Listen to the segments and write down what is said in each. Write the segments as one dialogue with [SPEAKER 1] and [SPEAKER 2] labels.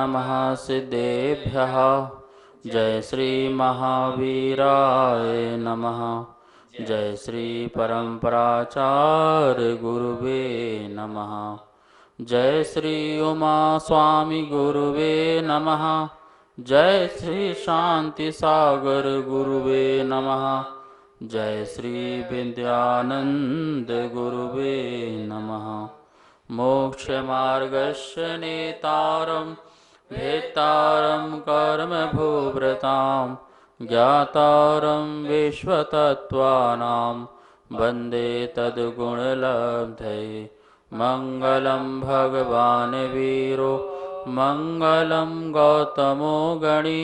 [SPEAKER 1] नमः सिद्धेभ्यः। जय श्री महावीराय नमः। जय श्री परम्पराचार्य गुरुवे नमः। जय श्री उमा स्वामी गुरुवे नमः। जय श्री शांति सागर गुरुवे नमः। जय श्री विद्यानंद गुरुवे नमः। मोक्ष मार्गस्य नेतारं भेत्तारं कर्म भूभृतां ज्ञातारं विश्वतत्त्वानां वन्दे तद्गुणलब्धये। मंगलं भगवान् वीरो मंगलं गौतमो गणी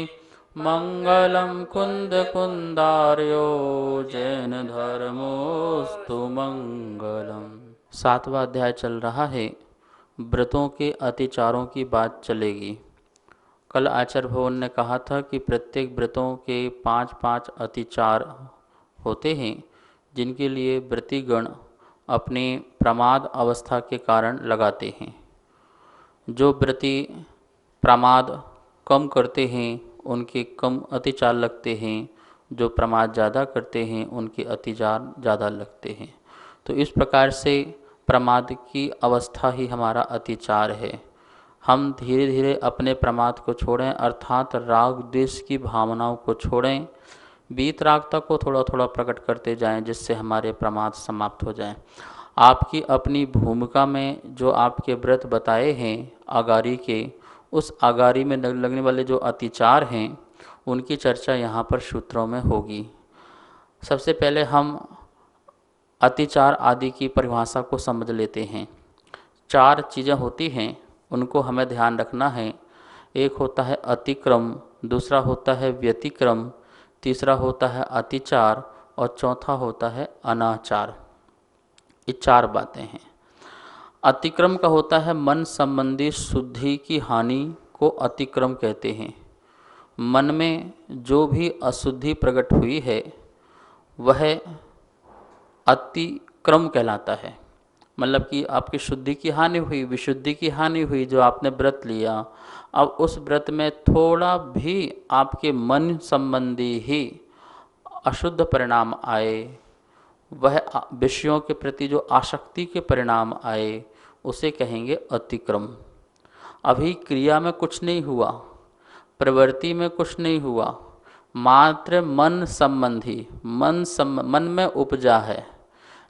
[SPEAKER 1] मंगलं कुंदकुंदार्यो जैन धर्मोस्तु मंगलम। 7वां अध्याय चल रहा है। व्रतों के अतिचारों की बात चलेगी। कल आचार्य भवन ने कहा था कि प्रत्येक व्रतों के 5-5 अतिचार होते हैं, जिनके लिए व्रतीगण अपने प्रमाद अवस्था के कारण लगाते हैं। जो व्रती प्रमाद कम करते हैं उनके कम अतिचार लगते हैं, जो प्रमाद ज़्यादा करते हैं उनके अतिचार ज़्यादा लगते हैं। तो इस प्रकार से प्रमाद की अवस्था ही हमारा अतिचार है। हम धीरे धीरे अपने प्रमाद को छोड़ें, अर्थात राग द्वेष की भावनाओं को छोड़ें, वीतरागता को थोड़ा थोड़ा प्रकट करते जाएं, जिससे हमारे प्रमाद समाप्त हो जाएं। आपकी अपनी भूमिका में जो आपके व्रत बताए हैं आगारी के, उस आगारी में लगने वाले जो अतिचार हैं उनकी चर्चा यहाँ पर सूत्रों में होगी। सबसे पहले हम अतिचार आदि की परिभाषा को समझ लेते हैं। 4 चीज़ें होती हैं, उनको हमें ध्यान रखना है। एक होता है अतिक्रम, दूसरा होता है व्यतिक्रम, तीसरा होता है अतिचार और चौथा होता है अनाचार। ये 4 बातें हैं। अतिक्रम का होता है मन संबंधी शुद्धि की हानि को अतिक्रम कहते हैं। मन में जो भी अशुद्धि प्रकट हुई है वह अतिक्रम कहलाता है। मतलब कि आपकी शुद्धि की हानि हुई, विशुद्धि की हानि हुई, जो आपने व्रत लिया, अब उस व्रत में थोड़ा भी आपके मन संबंधी ही अशुद्ध परिणाम आए, वह विषयों के प्रति जो आसक्ति के परिणाम आए, उसे कहेंगे अतिक्रम। अभी क्रिया में कुछ नहीं हुआ, प्रवृत्ति में कुछ नहीं हुआ, मात्र मन संबंधी मन में उपजा है।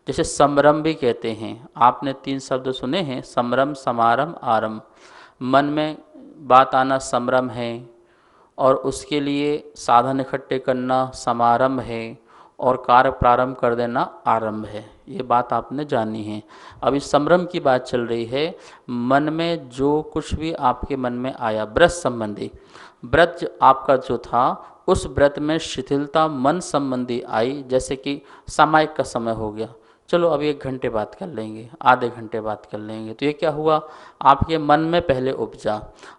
[SPEAKER 1] जैसे संभ्रम भी कहते हैं, आपने 3 शब्द सुने हैं, संभ्रम, समारंभ, आरंभ। मन में बात आना संभ्रम है और उसके लिए साधन इकट्ठे करना समारंभ है और कार्य प्रारंभ कर देना आरंभ है। ये बात आपने जानी है। अब इस संभ्रम की बात चल रही है। मन में जो कुछ भी आपके मन में आया व्रत संबंधी, व्रत आपका जो था उस व्रत में शिथिलता मन संबंधी आई, जैसे कि सामायिक का समय हो गया, चलो अब 1 घंटे बात कर लेंगे, आधे घंटे बात कर लेंगे, तो ये क्या हुआ, आपके मन में पहले उपजा।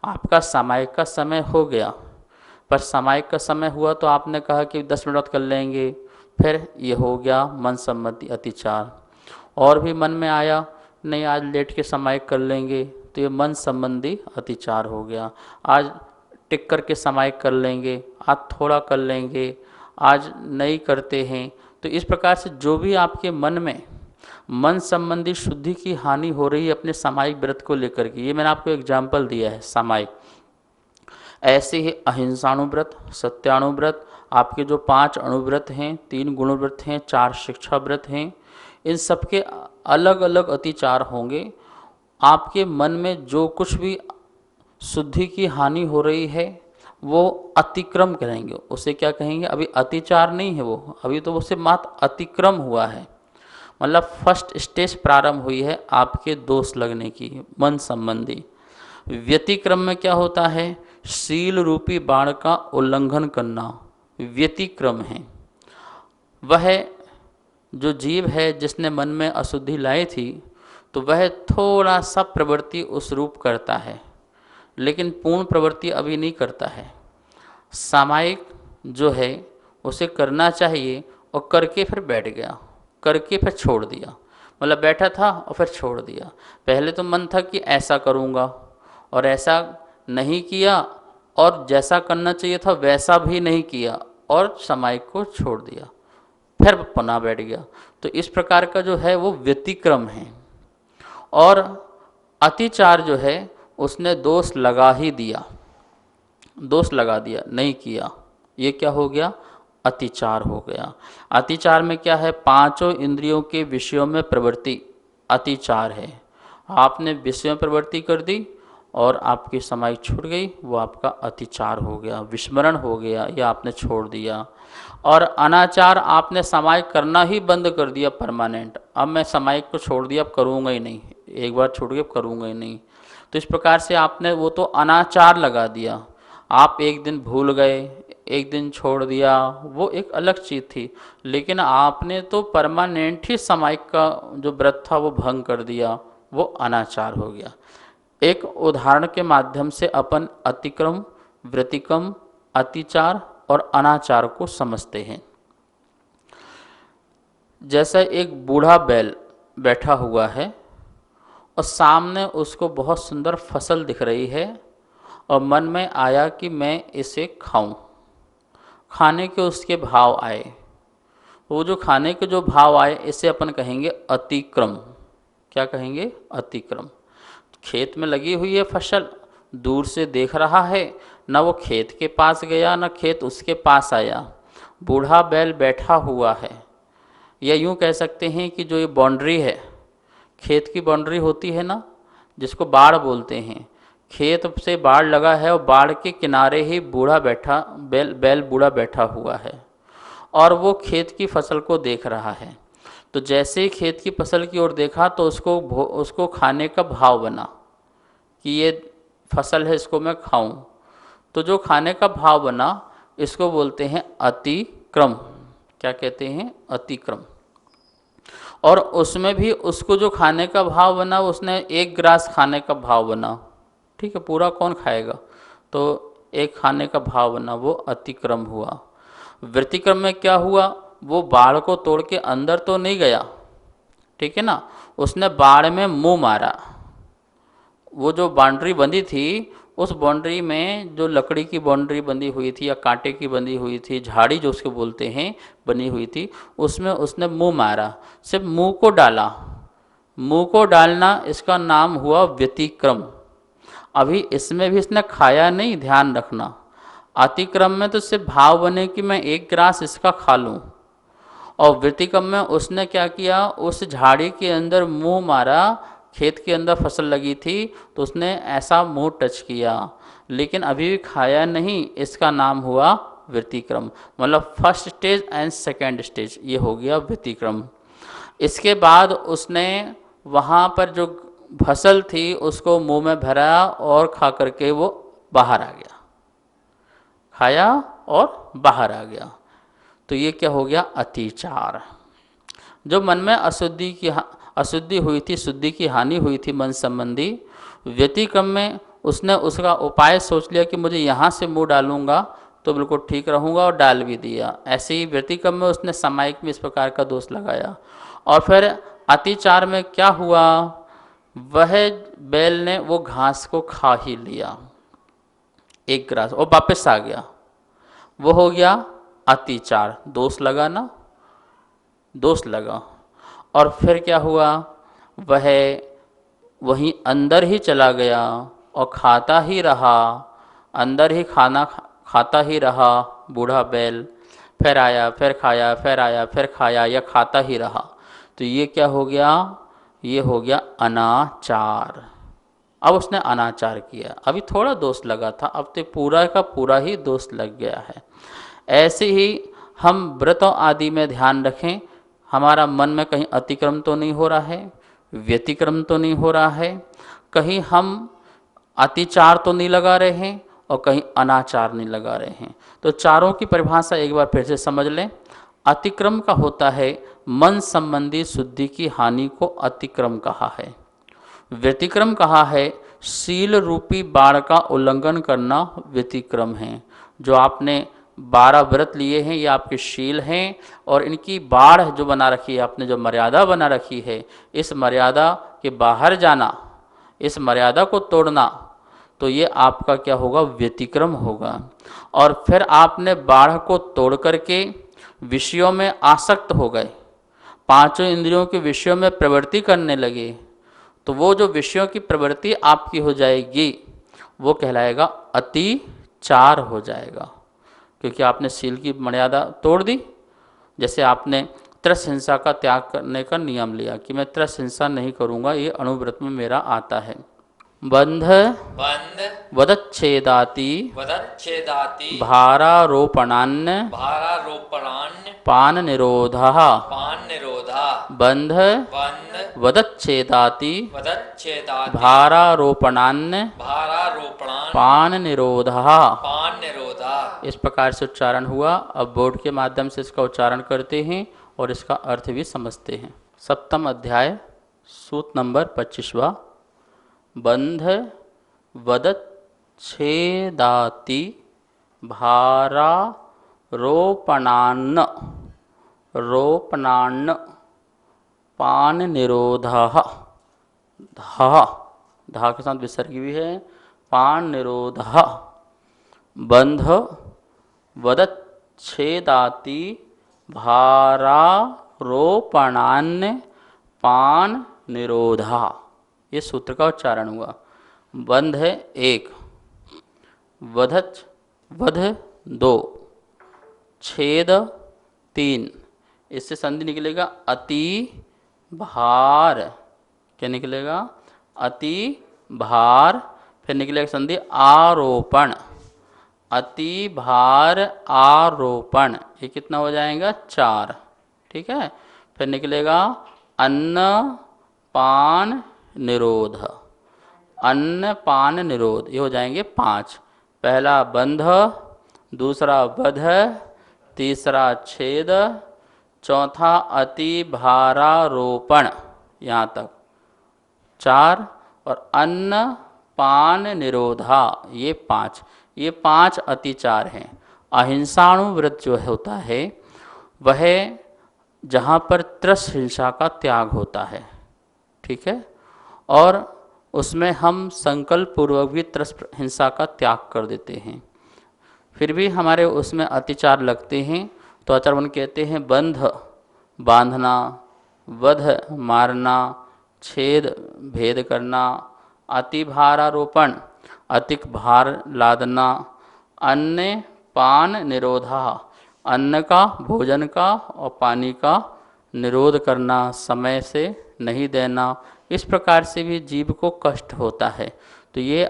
[SPEAKER 1] आपका सामायिक का समय हो गया, पर सामायिक का समय हुआ तो आपने कहा कि 10 मिनट कर लेंगे, फिर ये हो गया मन संबंधी अतिचार। और भी मन में आया, नहीं आज लेट के सामायिक कर लेंगे, तो ये मन संबंधी अतिचार हो गया। आज टिक करके सामायिक कर लेंगे, आज थोड़ा कर लेंगे, आज नहीं करते हैं। तो इस प्रकार से जो भी आपके मन में मन संबंधी शुद्धि की हानि हो रही है अपने सामायिक व्रत को लेकर के, ये मैंने आपको एग्जाम्पल दिया है सामायिक। ऐसे ही अहिंसाणुव्रत, सत्याणुव्रत, आपके जो 5 अणुव्रत हैं, 3 गुणव्रत हैं, 4 शिक्षा व्रत हैं, इन सबके अलग अलग अतिचार होंगे। आपके मन में जो कुछ भी शुद्धि की हानि हो रही है वो अतिक्रम करेंगे, उसे क्या कहेंगे, अभी अतिचार नहीं है वो, अभी तो उससे मात्र अतिक्रम हुआ है। मतलब फर्स्ट स्टेज प्रारंभ हुई है आपके दोष लगने की मन संबंधी। व्यतिक्रम में क्या होता है, शील रूपी बाण का उल्लंघन करना व्यतिक्रम है। वह जो जीव है जिसने मन में अशुद्धि लाई थी, तो वह थोड़ा सा प्रवृत्ति उस रूप करता है, लेकिन पूर्ण प्रवृत्ति अभी नहीं करता है। सामायिक जो है उसे करना चाहिए और करके फिर बैठ गया, करके फिर छोड़ दिया। मतलब बैठा था और फिर छोड़ दिया। पहले तो मन था कि ऐसा करूँगा और ऐसा नहीं किया और जैसा करना चाहिए था वैसा भी नहीं किया और सामायिक को छोड़ दिया, फिर पुनः बैठ गया। तो इस प्रकार का जो है वो व्यतिक्रम है। और अतिचार जो है उसने दोष लगा ही दिया, दोष लगा दिया, नहीं किया, ये क्या हो गया? अतिचार हो गया। अतिचार में क्या है? पांचों इंद्रियों के विषयों में प्रवृत्ति अतिचार है। आपने विषय में प्रवृत्ति कर दी और आपकी समाई छूट गई, वो आपका अतिचार हो गया, विस्मरण हो गया, या आपने छोड़ दिया। और अनाचार, आपने समाई करना ही बंद कर दिया परमानेंट, अब मैं समाई को छोड़ दिया, अब करूँगा ही नहीं, एक बार छूट गया अब करूँगा ही नहीं। तो इस प्रकार से आपने वो तो अनाचार लगा दिया। आप एक दिन भूल गए, एक दिन छोड़ दिया, वो एक अलग चीज़ थी, लेकिन आपने तो परमानेंट ही समायिक का जो व्रत था वो भंग कर दिया, वो अनाचार हो गया। एक उदाहरण के माध्यम से अपन अतिक्रम, व्यतिक्रम, अतिचार और अनाचार को समझते हैं। जैसा एक बूढ़ा बैल बैठा हुआ है और सामने उसको बहुत सुंदर फसल दिख रही है और मन में आया कि मैं इसे खाऊं, खाने के उसके भाव आए, वो जो खाने के जो भाव आए इसे अपन कहेंगे अतिक्रम। क्या कहेंगे? अतिक्रम। खेत में लगी हुई है फसल, दूर से देख रहा है, ना वो खेत के पास गया ना खेत उसके पास आया, बूढ़ा बैल बैठा हुआ है। या यूँ कह सकते हैं कि जो ये बाउंड्री है, खेत की बाउंड्री होती है ना, जिसको बाड़ बोलते हैं, खेत से बाड़ लगा है और बाड़ के किनारे ही बूढ़ा बैठा बैल बूढ़ा बैठा हुआ है और वो खेत की फसल को देख रहा है। तो जैसे ही खेत की फसल की ओर देखा तो उसको खाने का भाव बना कि ये फसल है, इसको मैं खाऊं। तो जो खाने का भाव बना इसको बोलते हैं अतिक्रम। क्या कहते हैं? अतिक्रम। और उसमें भी उसको जो खाने का भाव बना, उसने एक ग्रास खाने का भाव बना, ठीक है, पूरा कौन खाएगा, तो एक खाने का भाव बना, वो अतिक्रम हुआ। व्यतिक्रम में क्या हुआ? वो बाढ़ को तोड़ के अंदर तो नहीं गया, ठीक है ना, उसने बाढ़ में मुंह मारा। वो जो बाउंड्री बंधी थी, उस बाउंड्री में जो लकड़ी की बाउंड्री बंधी हुई थी या कांटे की बंधी हुई थी, झाड़ी जो उसको बोलते हैं, बनी हुई थी, उसमें उसने मुंह मारा, सिर्फ मुंह को डाला। मुंह को डालना इसका नाम हुआ व्यतिक्रम। अभी इसमें भी इसने खाया नहीं, ध्यान रखना। अतिक्रम में तो सिर्फ भाव बने कि मैं एक ग्रास इसका खा लूँ, और व्यतिक्रम में उसने क्या किया, उस झाड़ी के अंदर मुंह मारा, खेत के अंदर फसल लगी थी तो उसने ऐसा मुंह टच किया, लेकिन अभी भी खाया नहीं, इसका नाम हुआ व्यतिक्रम। मतलब first stage and second stage, ये हो गया व्यतिक्रम। इसके बाद उसने वहाँ पर जो फसल थी उसको मुंह में भरा और खा करके वो बाहर आ गया, खाया और बाहर आ गया। तो ये क्या हो गया? अतिचार। जो मन में अशुद्धि हुई थी, शुद्धि की हानि हुई थी मन संबंधी, व्यतिक्रम में उसने उसका उपाय सोच लिया कि मुझे यहाँ से मुंह डालूंगा तो बिल्कुल ठीक रहूँगा, और डाल भी दिया। ऐसे ही व्यतिक्रम में उसने सामायिक में इस प्रकार का दोष लगाया। और फिर अतिचार में क्या हुआ? वह बैल ने वो घास को खा ही लिया, एक ग्रास, और वापस आ गया, वो हो गया अतिचार। दोष लगा ना, दोष लगा। और फिर क्या हुआ? वह वहीं अंदर ही चला गया और खाता ही रहा, अंदर ही खाना खाता ही रहा बूढ़ा बैल, फिर आया, फिर खाया, फिर आया, फिर खाया, या खाता ही रहा। तो ये क्या हो गया? ये हो गया अनाचार। अब उसने अनाचार किया, अभी थोड़ा दोष लगा था, अब तो पूरा का पूरा ही दोष लग गया है। ऐसे ही हम व्रतों आदि में ध्यान रखें, हमारा मन में कहीं अतिक्रम तो नहीं हो रहा है, व्यतिक्रम तो नहीं हो रहा है, कहीं हम अतिचार तो नहीं लगा रहे हैं और कहीं अनाचार नहीं लगा रहे हैं। तो चारों की परिभाषा एक बार फिर से समझ लें। अतिक्रम का होता है मन संबंधी शुद्धि की हानि को अतिक्रम कहा है। व्यतिक्रम कहा है शील रूपी बाड़ का उल्लंघन करना व्यतिक्रम है। जो आपने 12 व्रत लिए हैं, ये आपके शील हैं, और इनकी बाढ़ जो बना रखी है, आपने जो मर्यादा बना रखी है, इस मर्यादा के बाहर जाना, इस मर्यादा को तोड़ना, तो ये आपका क्या होगा, व्यतिक्रम होगा। और फिर आपने बाढ़ को तोड़ करके विषयों में आसक्त हो गए, पांचों इंद्रियों के विषयों में प्रवृत्ति करने लगे, तो वो जो विषयों की प्रवृत्ति आपकी हो जाएगी वो कहलाएगा अतिचार हो जाएगा, क्योंकि आपने शील की मर्यादा तोड़ दी। जैसे आपने त्रस हिंसा का त्याग करने का नियम लिया कि मैं त्रस हिंसा नहीं करूँगा, ये अणुव्रत में मेरा आता है। बंध
[SPEAKER 2] बंध
[SPEAKER 1] वदच्छेदाति
[SPEAKER 2] वदच्छेदाति
[SPEAKER 1] भारारोपणान्न
[SPEAKER 2] भारारोपणान्य
[SPEAKER 1] पान निरोधः।
[SPEAKER 2] पान निरोधा
[SPEAKER 1] बंध
[SPEAKER 2] बंध
[SPEAKER 1] वदच्छेदाति
[SPEAKER 2] वदच्छेदाति
[SPEAKER 1] भारारोपणान्न
[SPEAKER 2] भारारोपणान
[SPEAKER 1] पान निरोधः।
[SPEAKER 2] पान निरोधा।
[SPEAKER 1] इस प्रकार से उच्चारण हुआ। अब बोर्ड के माध्यम से इसका उच्चारण करते हैं और इसका अर्थ भी समझते हैं। सप्तम अध्याय सूत्र नंबर 25वां। बंध वदच्छेदाति भारारोपणान्न रोपणान्न पान निरोधः। धा धा के साथ विसर्ग भी है। पान निरोधः। बंध वदच्छेदाति भारारोपणान्न पान निरोधा। ये सूत्र का उच्चारण हुआ। बंध है 1, वधच वध 2, छेद 3। इससे संधि निकलेगा अति भार। क्या निकलेगा? अति भार। फिर निकलेगा संधि आरोपण। अति भार आरोपण। ये कितना हो जाएगा? 4। ठीक है। फिर निकलेगा अन्न पान निरोध। अन्न पान निरोध, ये हो जाएंगे 5। पहला बंध, दूसरा वध, तीसरा छेद, चौथा अति भारारोपण, यहाँ तक 4, और अन्न पान निरोधा, ये 5। ये 5 अतिचार हैं। अहिंसाणुव्रत जो होता है वह जहाँ पर त्रस हिंसा का त्याग होता है, ठीक है, और उसमें हम संकल्प पूर्वक भी त्रस हिंसा का त्याग कर देते हैं, फिर भी हमारे उसमें अतिचार लगते हैं, तो आचार्य कहते हैं बंध बांधना, वध मारना, छेद भेद करना, अति भारारोपण अतिक भार लादना, अन्न पान निरोधा, अन्न का भोजन का और पानी का निरोध करना, समय से नहीं देना, इस प्रकार से भी जीव को कष्ट होता है। तो ये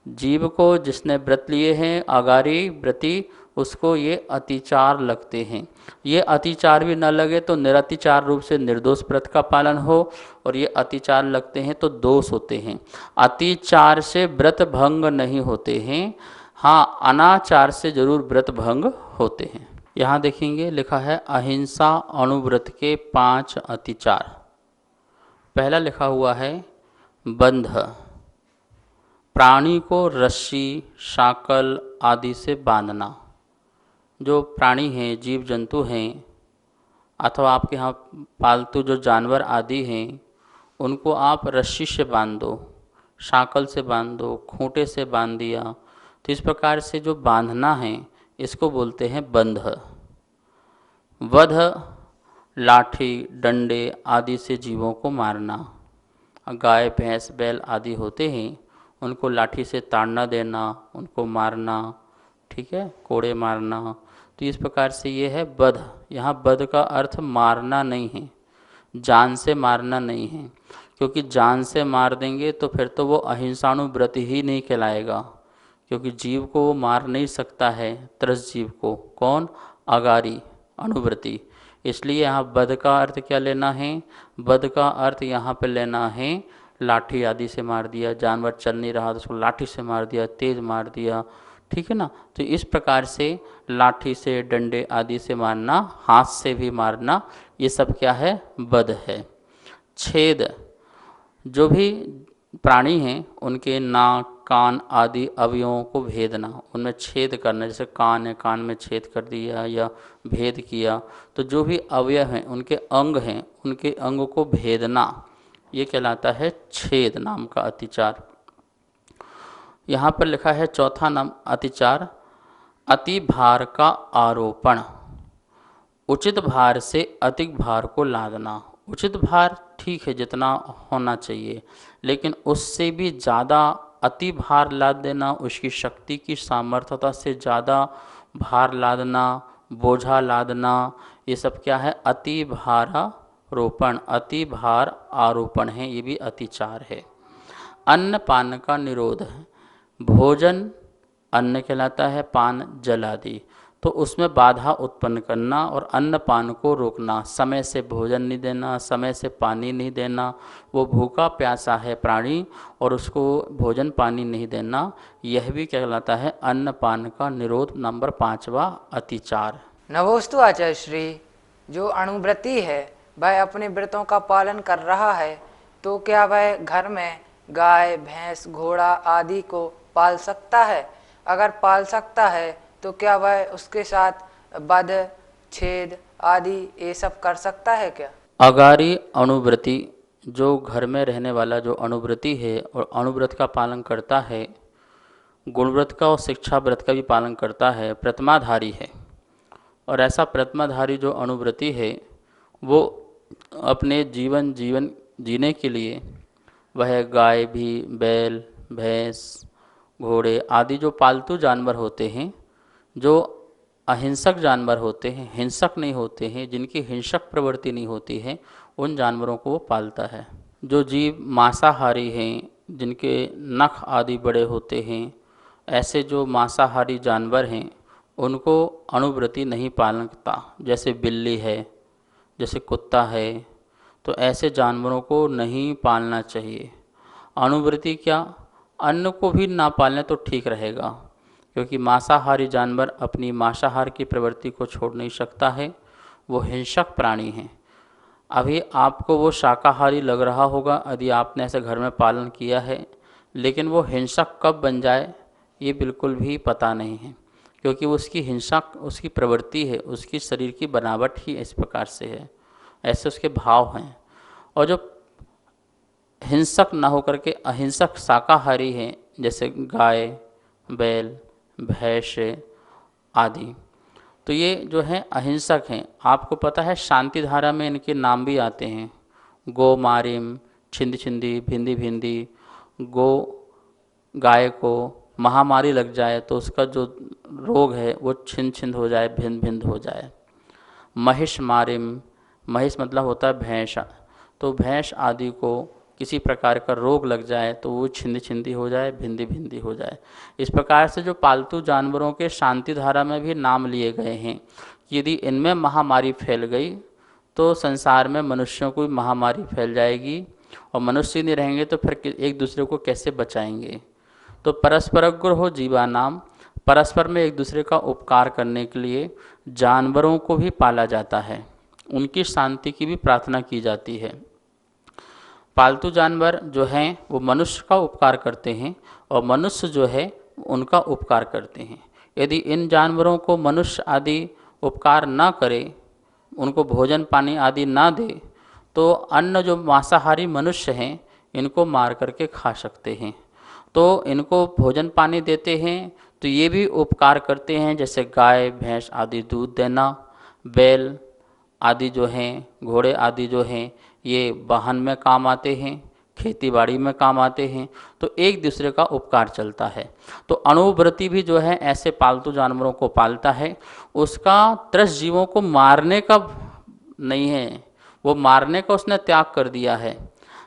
[SPEAKER 1] जीव को जिसने व्रत लिए हैं आगारी व्रती, उसको ये अतिचार लगते हैं। ये अतिचार भी न लगे तो निरतिचार रूप से निर्दोष व्रत का पालन हो, और ये अतिचार लगते हैं तो दोष होते हैं। अतिचार से व्रत भंग नहीं होते हैं, हाँ अनाचार से जरूर व्रत भंग होते हैं। यहाँ देखेंगे लिखा है अहिंसा अणुव्रत के 5 अतिचार। पहला लिखा हुआ है बंध, प्राणी को रस्सी शाकल आदि से बांधना। जो प्राणी हैं, जीव जंतु हैं, अथवा आपके यहाँ पालतू जो जानवर आदि हैं, उनको आप रस्सी से बांध दो, शाकल से बांध दो, खूंटे से बांध दिया, तो इस प्रकार से जो बांधना है इसको बोलते हैं बंध। वध लाठी डंडे आदि से जीवों को मारना। गाय भैंस बैल आदि होते हैं, उनको लाठी से ताड़ना देना, उनको मारना, ठीक है, कोड़े मारना। तो इस प्रकार से ये है वध। यहाँ वध का अर्थ मारना नहीं है, जान से मारना नहीं है, क्योंकि जान से मार देंगे तो फिर तो वो अहिंसाणुव्रत ही नहीं कहलाएगा, क्योंकि जीव को वो मार नहीं सकता है, त्रस जीव को। कौन? अगारी अनुव्रती। इसलिए यहाँ वध का अर्थ क्या लेना है? वध का अर्थ यहाँ पे लेना है लाठी आदि से मार दिया, जानवर चल नहीं रहा तो उसको लाठी से मार दिया, तेज मार दिया, ठीक है ना। तो इस प्रकार से लाठी से डंडे आदि से मारना, हाथ से भी मारना, ये सब क्या है? वध है। छेद, जो भी प्राणी हैं उनके नाक कान आदि अवयवों को भेदना, उनमें छेद करना, जैसे कान है कान में छेद कर दिया या भेद किया, तो जो भी अवयव हैं उनके अंग हैं उनके अंग को भेदना, ये कहलाता है छेद नाम का अतिचार। यहाँ पर लिखा है चौथा नाम अतिचार, अति भार का आरोपण, उचित भार से अधिक भार को लादना। उचित भार ठीक है जितना होना चाहिए, लेकिन उससे भी ज़्यादा अति भार लाद देना, उसकी शक्ति की सामर्थ्यता से ज़्यादा भार लादना, बोझा लादना, ये सब क्या है? अति भारारोपण, अति भार आरोपण है, ये भी अतिचार है। अन्न पान का निरोध है। भोजन अन्न कहलाता है, पान जल आदि, तो उसमें बाधा उत्पन्न करना और अन्न पान को रोकना, समय से भोजन नहीं देना, समय से पानी नहीं देना, वो भूखा प्यासा है प्राणी और उसको भोजन पानी नहीं देना, यह भी कहलाता है अन्न पान का निरोध। नंबर 5वां अतिचार।
[SPEAKER 3] नवोस्तु आचार्य श्री, जो अणुव्रती है वह अपने व्रतों का पालन कर रहा है, तो क्या वह घर में गाय भैंस घोड़ा आदि को पाल सकता है? अगर पाल सकता है तो क्या वह उसके साथ वध छेद आदि ये सब कर सकता है क्या?
[SPEAKER 1] अगारी अणुव्रती, जो घर में रहने वाला जो अणुव्रती है और अणुव्रत का पालन करता है, गुणव्रत का और शिक्षा व्रत का भी पालन करता है, प्रतिमाधारी है, और ऐसा प्रतिमाधारी जो अणुव्रती है वो अपने जीवन जीने के लिए वह गाय भी, बैल भैंस घोड़े आदि जो पालतू जानवर होते हैं, जो अहिंसक जानवर होते हैं, हिंसक नहीं होते हैं, जिनकी हिंसक प्रवृत्ति नहीं होती है, उन जानवरों को वो पालता है। जो जीव मांसाहारी हैं, जिनके नख आदि बड़े होते हैं, ऐसे जो मांसाहारी जानवर हैं उनको अणुव्रती नहीं पालता। जैसे बिल्ली है, जैसे कुत्ता है, तो ऐसे जानवरों को नहीं पालना चाहिए। अणुव्रती क्या, अन्न को भी ना पालें तो ठीक रहेगा, क्योंकि मांसाहारी जानवर अपनी मांसाहार की प्रवृत्ति को छोड़ नहीं सकता है, वो हिंसक प्राणी हैं। अभी आपको वो शाकाहारी लग रहा होगा यदि आपने ऐसे घर में पालन किया है, लेकिन वो हिंसक कब बन जाए ये बिल्कुल भी पता नहीं है, क्योंकि उसकी हिंसा उसकी प्रवृत्ति है, उसकी शरीर की बनावट ही इस प्रकार से है, ऐसे उसके भाव हैं। और जो हिंसक ना होकर के अहिंसक शाकाहारी हैं, जैसे गाय बैल भैंस आदि, तो ये जो हैं अहिंसक हैं। आपको पता है शांति धारा में इनके नाम भी आते हैं, गो मारिम, छिंदी छिंदी, भिंदी भिंदी। गो, गाय को महामारी लग जाए तो उसका जो रोग है वो छिंद छिंद हो जाए, भिंद भिंद हो जाए। महिष मारिम, महिष मतलब होता है भैंस, तो भैंस आदि को किसी प्रकार का रोग लग जाए तो वो छिंदी छिंदी हो जाए, भिंदी भिंदी हो जाए। इस प्रकार से जो पालतू जानवरों के शांति धारा में भी नाम लिए गए हैं कि यदि इनमें महामारी फैल गई तो संसार में मनुष्यों को भी महामारी फैल जाएगी, और मनुष्य नहीं रहेंगे तो फिर एक दूसरे को कैसे बचाएंगे। तो परस्परग्र हो जीवा नाम, परस्पर में एक दूसरे का उपकार करने के लिए जानवरों को भी पाला जाता है, उनकी शांति की भी प्रार्थना की जाती है। पालतू जानवर जो हैं वो मनुष्य का उपकार करते हैं और मनुष्य जो है उनका उपकार करते हैं। यदि इन जानवरों को मनुष्य आदि उपकार ना करे, उनको भोजन पानी आदि ना दे, तो अन्य जो मांसाहारी मनुष्य हैं इनको मार करके खा सकते हैं। तो इनको भोजन पानी देते हैं तो ये भी उपकार करते हैं, जैसे गाय भैंस आदि दूध देना, बैल आदि जो हैं, घोड़े आदि जो हैं, ये वाहन में काम आते हैं, खेती बाड़ी में काम आते हैं, तो एक दूसरे का उपकार चलता है। तो अणुव्रती भी जो है ऐसे पालतू जानवरों को पालता है। उसका त्रस्त जीवों को मारने का नहीं है, वो मारने का उसने त्याग कर दिया है,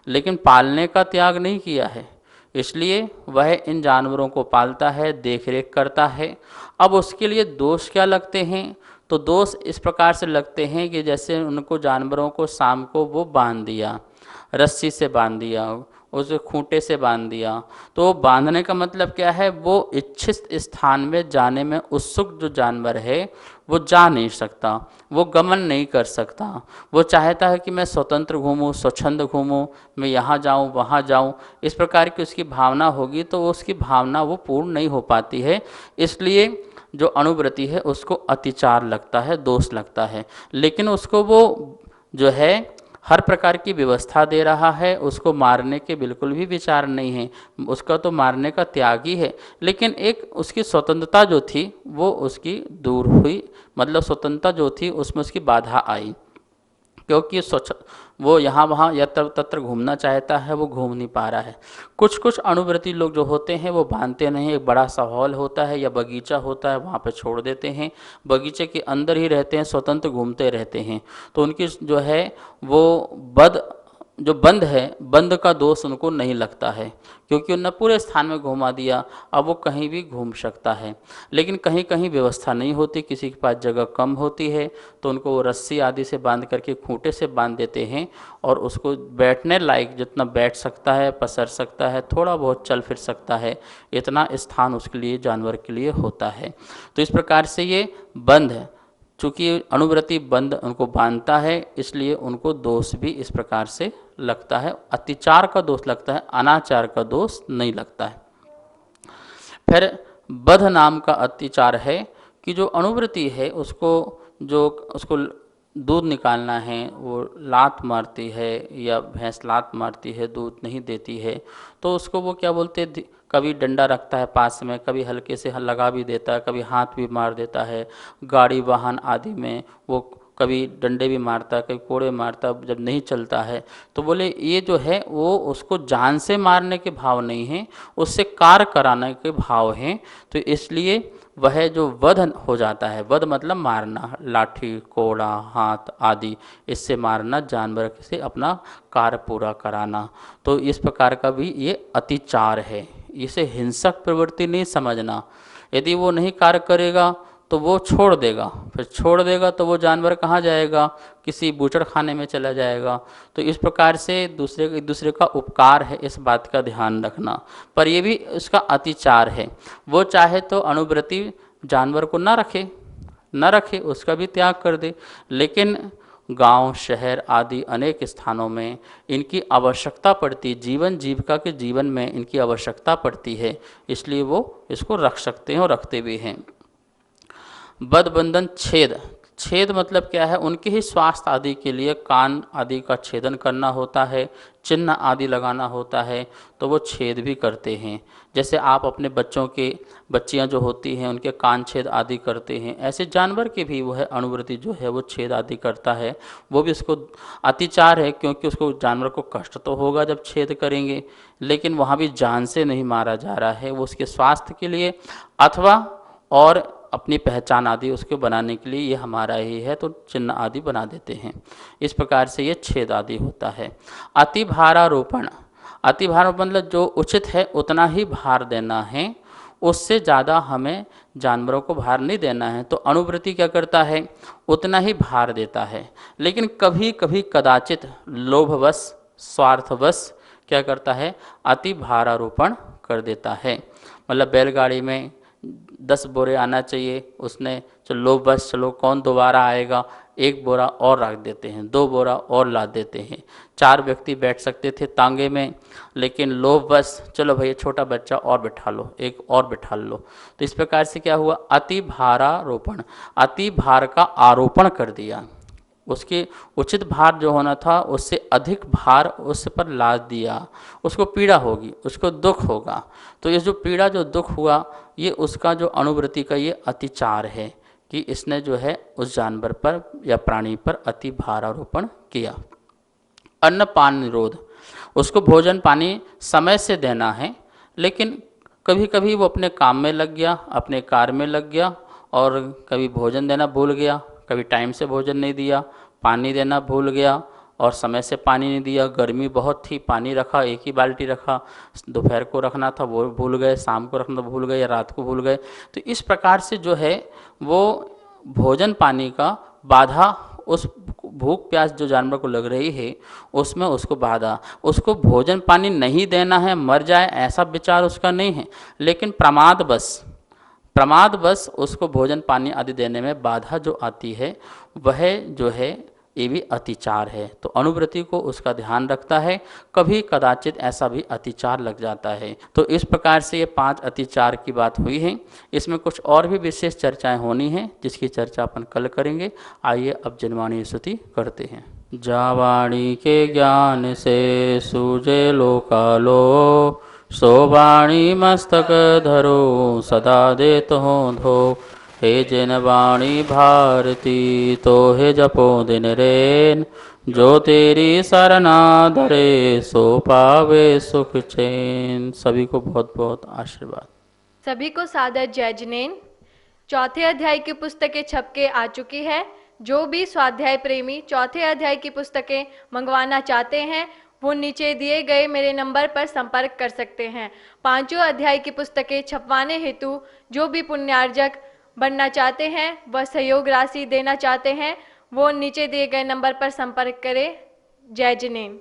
[SPEAKER 1] लेकिन पालने का त्याग नहीं किया है। इसलिए वह इन जानवरों को पालता है, देख रेख करता है। अब उसके लिए दोष क्या लगते हैं, तो दोष इस प्रकार से लगते हैं कि जैसे उनको जानवरों को शाम को वो बांध दिया, रस्सी से बांध दिया, उसे खूंटे से बांध दिया, तो बांधने का मतलब क्या है, वो इच्छित स्थान में जाने में उत्सुक जो जानवर है वो जा नहीं सकता, वो गमन नहीं कर सकता। वो चाहता है कि मैं स्वतंत्र घूमूं, स्वच्छंद घूमूं, मैं यहाँ जाऊँ वहाँ जाऊँ, इस प्रकार की उसकी भावना होगी तो उसकी भावना वो पूर्ण नहीं हो पाती है। इसलिए जो अणुव्रती है उसको अतिचार लगता है, दोष लगता है। लेकिन उसको वो जो है हर प्रकार की व्यवस्था दे रहा है, उसको मारने के बिल्कुल भी विचार नहीं है, उसका तो मारने का त्याग ही है। लेकिन एक उसकी स्वतंत्रता जो थी वो उसकी दूर हुई, मतलब स्वतंत्रता जो थी उसमें उसकी बाधा आई, क्योंकि वो यहाँ वहाँ यत्र तत्र घूमना चाहता है, वो घूम नहीं पा रहा है। कुछ कुछ अणुव्रती लोग जो होते हैं वो बांधते नहीं, एक बड़ा सा हॉल होता है या बगीचा होता है, वहाँ पे छोड़ देते हैं, बगीचे के अंदर ही रहते हैं, स्वतंत्र घूमते रहते हैं। तो उनकी जो है वो जो बंद है, बंद का दोष उनको नहीं लगता है, क्योंकि उन्होंने पूरे स्थान में घुमा दिया, अब वो कहीं भी घूम सकता है। लेकिन कहीं कहीं व्यवस्था नहीं होती, किसी के पास जगह कम होती है, तो उनको वो रस्सी आदि से बांध करके खूंटे से बांध देते हैं, और उसको बैठने लायक जितना बैठ सकता है, पसर सकता है, थोड़ा बहुत चल फिर सकता है, इतना स्थान उसके लिए, जानवर के लिए होता है। तो इस प्रकार से ये बंद है। चूँकि अणुव्रती बंद उनको बांधता है, इसलिए उनको दोष भी इस प्रकार से लगता है, अतिचार का दोष लगता है, अनाचार का दोष नहीं लगता है। फिर बध नाम का अतिचार है कि जो अणुव्रती है उसको दूध निकालना है, वो लात मारती है या भैंस लात मारती है, दूध नहीं देती है, तो उसको वो क्या बोलते हैं, कभी डंडा रखता है पास में, कभी हल्के से लगा भी देता है, कभी हाथ भी मार देता है, गाड़ी वाहन आदि में वो कभी डंडे भी मारता है, कभी कोड़े मारता है, जब नहीं चलता है तो बोले ये जो है वो उसको जान से मारने के भाव नहीं है, उससे कार्य कराने के भाव हैं। तो इसलिए वह जो वध हो जाता है, वध मतलब मारना, लाठी कोड़ा हाथ आदि इससे मारना, जानवर से अपना कार्य पूरा कराना, तो इस प्रकार का भी ये अतिचार है। इसे हिंसक प्रवृत्ति नहीं समझना। यदि वो नहीं कार्य करेगा तो वो छोड़ देगा, फिर छोड़ देगा तो वो जानवर कहाँ जाएगा, किसी बूचड़ खाने में चला जाएगा। तो इस प्रकार से दूसरे का उपकार है, इस बात का ध्यान रखना। पर ये भी उसका अतिचार है। वो चाहे तो अणुव्रती जानवर को ना रखे, उसका भी त्याग कर दे, लेकिन गांव शहर आदि अनेक स्थानों में इनकी आवश्यकता पड़ती, जीवन जीविका के जीवन में इनकी आवश्यकता पड़ती है, इसलिए वो इसको रख सकते हैं और रखते भी हैं। बदबंधन छेद मतलब क्या है, उनके ही स्वास्थ्य आदि के लिए कान आदि का छेदन करना होता है, चिन्ह आदि लगाना होता है, तो वो छेद भी करते हैं। जैसे आप अपने बच्चियां जो होती हैं उनके कान छेद आदि करते हैं, ऐसे जानवर के भी वो है अणुव्रती जो है वो छेद आदि करता है। वो भी उसको अतिचार है, क्योंकि उसको जानवर को कष्ट तो होगा जब छेद करेंगे, लेकिन वहाँ भी जान से नहीं मारा जा रहा है, वो उसके स्वास्थ्य के लिए अथवा और अपनी पहचान आदि उसके बनाने के लिए ये हमारा ही है, तो चिन्ह आदि बना देते हैं। इस प्रकार से ये छेद आदि होता है। अतिभारारोपण मतलब जो उचित है उतना ही भार देना है, उससे ज़्यादा हमें जानवरों को भार नहीं देना है। तो अणुव्रती क्या करता है, उतना ही भार देता है, लेकिन कभी कभी कदाचित लोभवश स्वार्थवश क्या करता है, अति भारारोपण कर देता है। मतलब बैलगाड़ी में 10 बोरे आना चाहिए, उसने चलो बस चलो कौन दोबारा आएगा, 1 बोरा और रख देते हैं, 2 बोरा और ला देते हैं। 4 व्यक्ति बैठ सकते थे तांगे में, लेकिन लो बस चलो भैया छोटा बच्चा और बिठा लो, एक और बिठा लो। तो इस प्रकार से क्या हुआ, अति भारारोपण, अति भार का आरोपण कर दिया। उसके उचित भार जो होना था उससे अधिक भार उस पर लाद दिया, उसको पीड़ा होगी, उसको दुख होगा। तो ये जो पीड़ा जो दुख हुआ, ये उसका जो अणुव्रती का ये अतिचार है कि इसने जो है उस जानवर पर या प्राणी पर अति भारारोपण किया। अन्नपान निरोध, उसको भोजन पानी समय से देना है, लेकिन कभी कभी वो अपने काम में लग गया, अपने कार्य में लग गया, और कभी भोजन देना भूल गया, कभी टाइम से भोजन नहीं दिया, पानी देना भूल गया और समय से पानी नहीं दिया। गर्मी बहुत थी, पानी रखा, एक ही बाल्टी रखा, दोपहर को रखना था वो भूल गए, शाम को रखना भूल गए या रात को भूल गए। तो इस प्रकार से जो है वो भोजन पानी का बाधा, उस भूख प्यास जो जानवर को लग रही है उसमें उसको बाधा, उसको भोजन पानी नहीं देना है, मर जाए ऐसा विचार उसका नहीं है, लेकिन प्रमादवश उसको भोजन पानी आदि देने में बाधा जो आती है वह जो है ये भी अतिचार है। तो अणुव्रती को उसका ध्यान रखता है, कभी कदाचित ऐसा भी अतिचार लग जाता है। तो इस प्रकार से ये 5 अतिचार की बात हुई है। इसमें कुछ और भी विशेष चर्चाएं होनी हैं जिसकी चर्चा अपन कल करेंगे। आइए अब जनवाणी स्तुति करते हैं। जा वाणी के ज्ञान से सूझे लोकालो, सो वाणी मस्तक धरो सदा देत हो धो। हे जिन वाणी भारती तो हे जपो दिन रैन, जो तेरी सरना धरे सो पावे सुख चैन। सभी को बहुत बहुत आशीर्वाद।
[SPEAKER 4] सभी को सादर जय जिनेन। चौथे अध्याय की पुस्तकें छप के आ चुकी है। जो भी स्वाध्याय प्रेमी चौथे अध्याय की पुस्तकें मंगवाना चाहते हैं वो नीचे दिए गए मेरे नंबर पर संपर्क कर सकते हैं। पांचों अध्याय की पुस्तकें छपवाने हेतु जो भी पुण्यार्जक बनना चाहते हैं वह सहयोग राशि देना चाहते हैं वो नीचे दिए गए नंबर पर संपर्क करें। जय जिनेन।